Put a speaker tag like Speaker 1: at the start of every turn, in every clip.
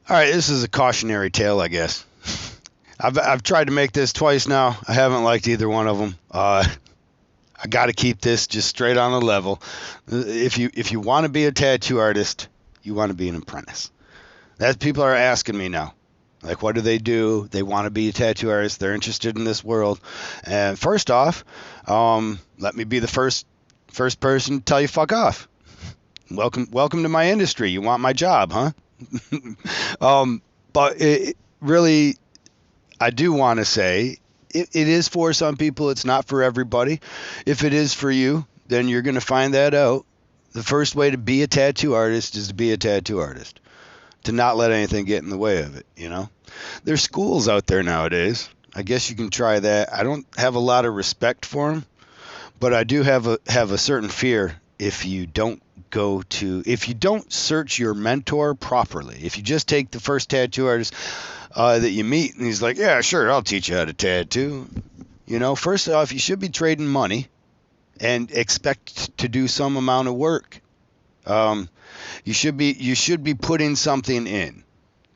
Speaker 1: All right, this is a cautionary tale, I guess. I've tried to make this twice now. I haven't liked either one of them. I got to keep this just straight on the level. If you want to be a tattoo artist, you want to be an apprentice. That people are asking me now. Like, what do they do? They want to be a tattoo artist. They're interested in this world. And first off, let me be the first person to tell you fuck off. Welcome to my industry. You want my job, huh? But really, I do want to say it is for some people. It's not for everybody. If it is for you, then you're going to find that out. The first way to be a tattoo artist is to be a tattoo artist, to not let anything get in the way of it, you know? There's schools out there nowadays. I guess you can try that. I don't have a lot of respect for them, but I do have a certain fear if you don't search your mentor properly. If you just take the first tattoo artist that you meet and he's like, yeah, sure, I'll teach you how to tattoo. You know, first off, you should be trading money and expect to do some amount of work. You should be putting something in,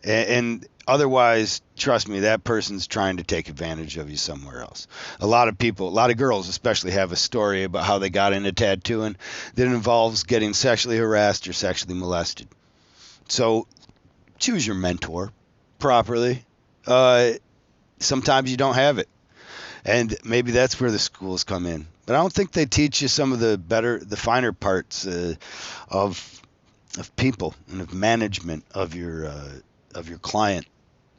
Speaker 1: and otherwise, trust me, that person's trying to take advantage of you somewhere else. A lot of people, a lot of girls especially, have a story about how they got into tattooing that involves getting sexually harassed or sexually molested. So choose your mentor properly. Uh, Sometimes you don't have it, and maybe that's where the schools come in. But I don't think they teach you some of the finer parts of people and of management of your client.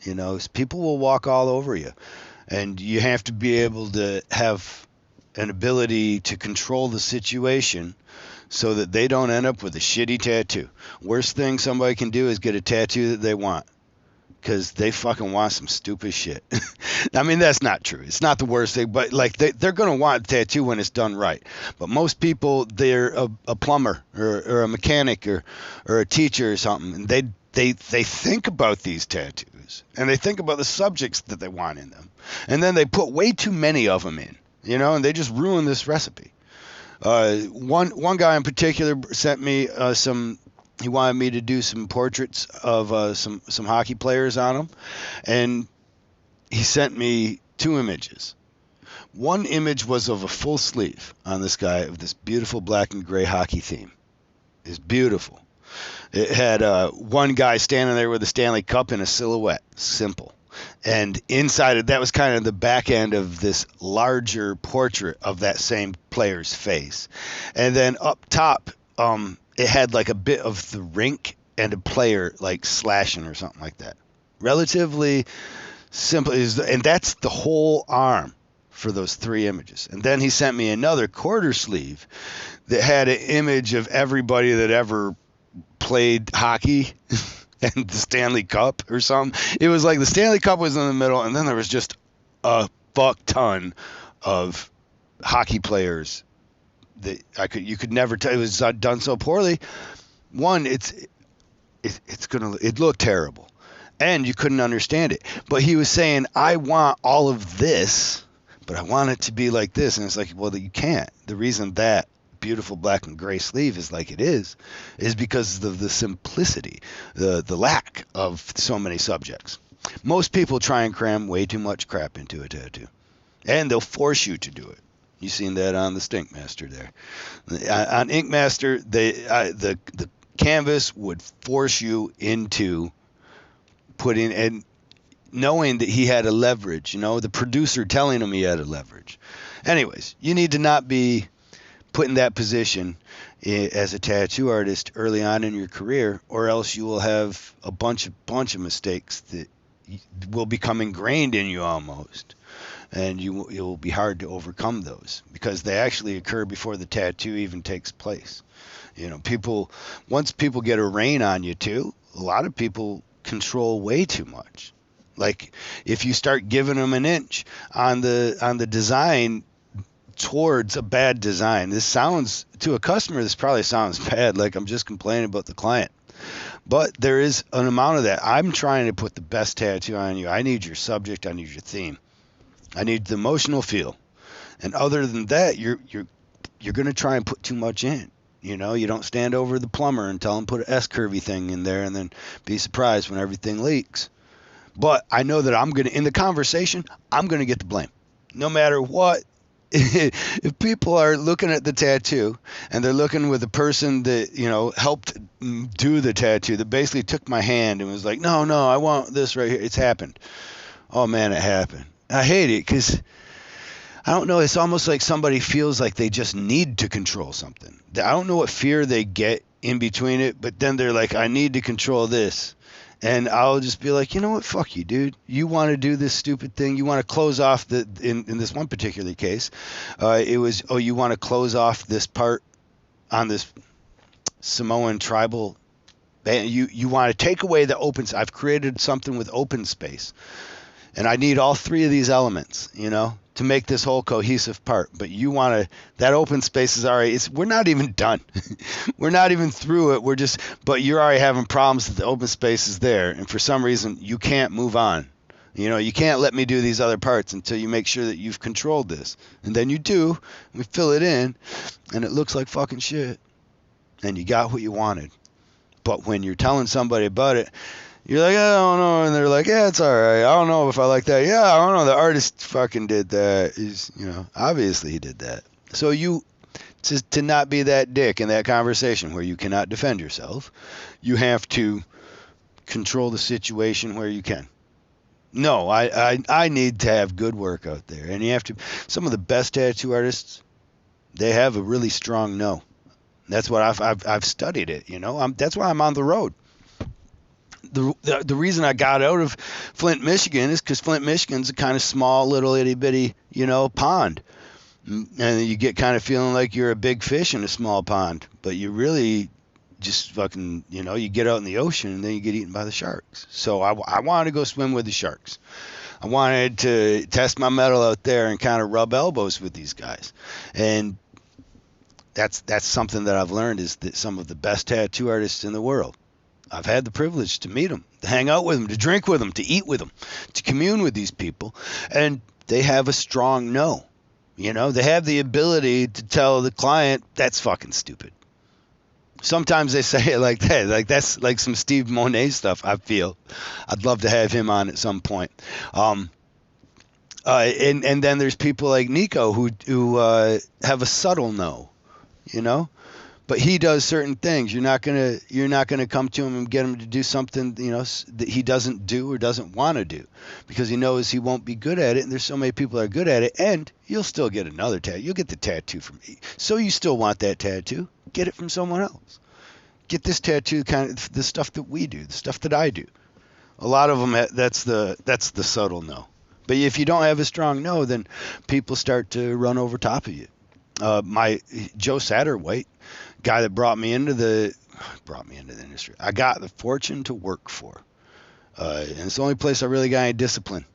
Speaker 1: You know, people will walk all over you, and you have to be able to have an ability to control the situation so that they don't end up with a shitty tattoo. Worst thing somebody can do is get a tattoo that they want, because they fucking want some stupid shit. I mean, that's not true. It's not the worst thing, but like they're going to want a tattoo when it's done right. But most people, they're a plumber or a mechanic or a teacher or something, and they think about these tattoos and they think about the subjects that they want in them, and then they put way too many of them in, you know, and they just ruin this recipe. One guy in particular sent me some. He wanted me to do some portraits of some hockey players on them, and he sent me two images. One image was of a full sleeve on this guy of this beautiful black and gray hockey theme. It's beautiful. It had one guy standing there with a Stanley Cup in a silhouette, simple. And inside it, that was kind of the back end of this larger portrait of that same player's face. And then up top, it had like a bit of the rink and a player like slashing or something like that. Relatively simple, and that's the whole arm for those three images. And then he sent me another quarter sleeve that had an image of everybody that ever played hockey and the Stanley Cup or something. It was like the Stanley Cup was in the middle, and then there was just a fuck ton of hockey players that you could never tell. It was done so poorly. One, it looked terrible, and you couldn't understand it. But he was saying, I want all of this, but I want it to be like this, and it's like, well, you can't. The reason that beautiful black and gray sleeve is like it is because of the simplicity, the lack of so many subjects. Most people try and cram way too much crap into a tattoo, and they'll force you to do it. You seen that on the Stink Master there. On Ink Master, the canvas would force you into putting, and knowing that he had a leverage, you know, the producer telling him he had a leverage. Anyways, you need to not be put in that position as a tattoo artist early on in your career, or else you will have a bunch of mistakes that will become ingrained in you almost. And it will be hard to overcome those because they actually occur before the tattoo even takes place. You know, once people get a rein on you too, a lot of people control way too much. Like if you start giving them an inch on the design towards a bad design, this sounds to a customer, this probably sounds bad, like I'm just complaining about the client. But there is an amount of that. I'm trying to put the best tattoo on you. I need your subject. I need your theme. I need the emotional feel, and other than that, you're going to try and put too much in. You know, you don't stand over the plumber and tell him put an S curvy thing in there and then be surprised when everything leaks. But I know that in the conversation, I'm going to get the blame. No matter what. If people are looking at the tattoo and they're looking with the person that, helped do the tattoo, that basically took my hand and was like, no, I want this right here. It's happened. Oh, man, it happened. I hate it because I don't know. It's almost like somebody feels like they just need to control something. I don't know what fear they get in between it, but then they're like, I need to control this. And I'll just be like, you know what? Fuck you, dude. You want to do this stupid thing. You want to close off in this one particular case, it was, you want to close off this part on this Samoan tribal. You want to take away the open. I've created something with open space. And I need all three of these elements, to make this whole cohesive part. But you want to, that open space is already, we're not even done. We're not even through it. But you're already having problems that the open space is there. And for some reason, you can't move on. You can't let me do these other parts until you make sure that you've controlled this. And then you do, we fill it in, and it looks like fucking shit. And you got what you wanted. But when you're telling somebody about it, you're like, I don't know, and they're like, yeah, it's all right. I don't know if I like that. Yeah, I don't know. The artist fucking did that. Obviously he did that. So to not be that dick in that conversation where you cannot defend yourself, you have to control the situation where you can. No, I need to have good work out there, and you have to. Some of the best tattoo artists, they have a really strong no. That's what I've studied it. That's why I'm on the road. The reason I got out of Flint, Michigan is because Flint, Michigan's a kind of small little itty bitty, pond. And you get kind of feeling like you're a big fish in a small pond, but you really just fucking, you get out in the ocean and then you get eaten by the sharks. So I wanted to go swim with the sharks. I wanted to test my mettle out there and kind of rub elbows with these guys. And that's something that I've learned is that some of the best tattoo artists in the world, I've had the privilege to meet them, to hang out with them, to drink with them, to eat with them, to commune with these people. And they have a strong no. They have the ability to tell the client, that's fucking stupid. Sometimes they say it like that. Like that's like some Steve Monet stuff, I feel. I'd love to have him on at some point. And then there's people like Nico who have a subtle no, But he does certain things. You're not gonna come to him and get him to do something that he doesn't do or doesn't want to do, because he knows he won't be good at it. And there's so many people that are good at it, and you'll still get another tattoo. You'll get the tattoo from me. So you still want that tattoo? Get it from someone else. Get this tattoo, kind of the stuff that we do, the stuff that I do. A lot of them, that's the subtle no. But if you don't have a strong no, then people start to run over top of you. My Joe Satterwhite, guy that brought me into the industry, I got the fortune to work for, and it's the only place I really got any discipline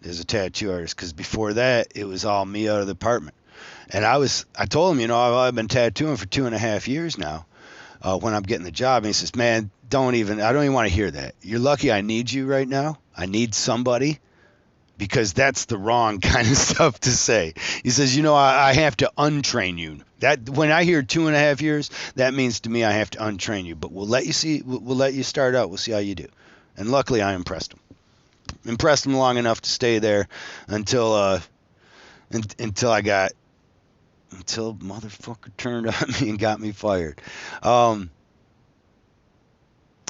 Speaker 1: as a tattoo artist, because before that it was all me out of the apartment. And I told him, I've been tattooing for 2.5 years now, when I'm getting the job. And he says, man, I don't even want to hear that. You're lucky I need you right now. I need somebody, because that's the wrong kind of stuff to say. He says, I have to untrain you. That when I hear 2.5 years, that means to me I have to untrain you. But we'll let you start out. We'll see how you do. And luckily I impressed him. Impressed him long enough to stay there until motherfucker turned on me and got me fired. The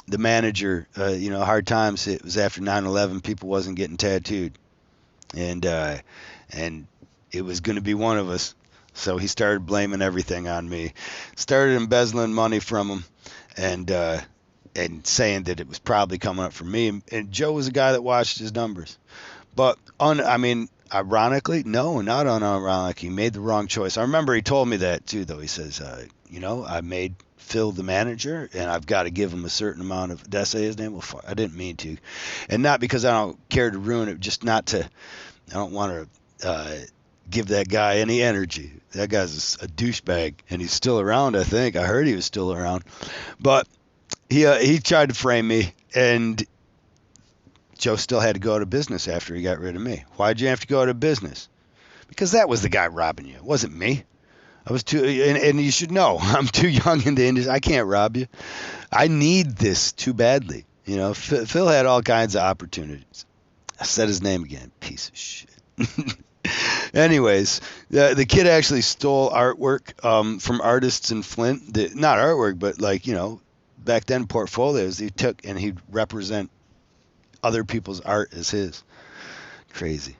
Speaker 1: manager, hard times. It was after 9/11. People wasn't getting tattooed. And it was going to be one of us. So he started blaming everything on me. Started embezzling money from him, and saying that it was probably coming up from me. And Joe was a guy that watched his numbers. But ironically, no, not unironically, he made the wrong choice. I remember he told me that too, though. He says, I made Phil the manager, and I've got to give him a certain amount of. Did I say his name? Well, I didn't mean to, and not because I don't care to ruin it, just not to. I don't want to give that guy any energy. That guy's a douchebag, and he's still around. I think I heard he was still around, but he tried to frame me, and Joe still had to go out of business after he got rid of me. Why'd you have to go out of business? Because that was the guy robbing you. It wasn't me. I was too, and you should know, I'm too young in the industry. I can't rob you. I need this too badly. You know, Phil had all kinds of opportunities. I said his name again, piece of shit. Anyways, the kid actually stole artwork from artists in Flint. Not artwork, but like, back then portfolios he took, and he'd represent other people's art as his. Crazy.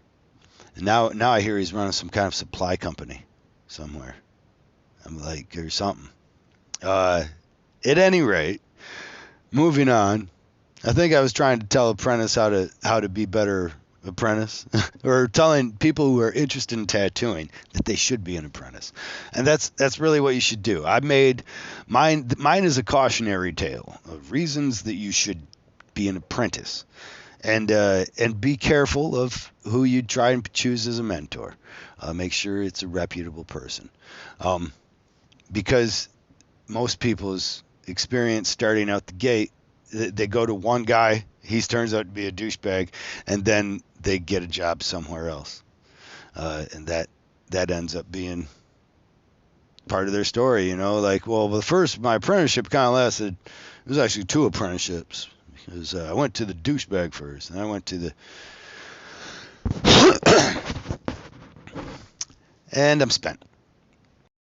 Speaker 1: And now I hear he's running some kind of supply company somewhere. I'm like, or something. At any rate, moving on. I think I was trying to tell apprentice how to be better apprentice, or telling people who are interested in tattooing that they should be an apprentice, and that's really what you should do. I made mine. Mine is a cautionary tale of reasons that you should be an apprentice, and be careful of who you try and choose as a mentor. Make sure it's a reputable person, because most people's experience starting out the gate, they go to one guy, he turns out to be a douchebag, and then they get a job somewhere else, and that ends up being part of their story. Like, well, my apprenticeship kind of lasted. It was actually 2 apprenticeships, because I went to the douchebag first, and I went to the and I'm spent.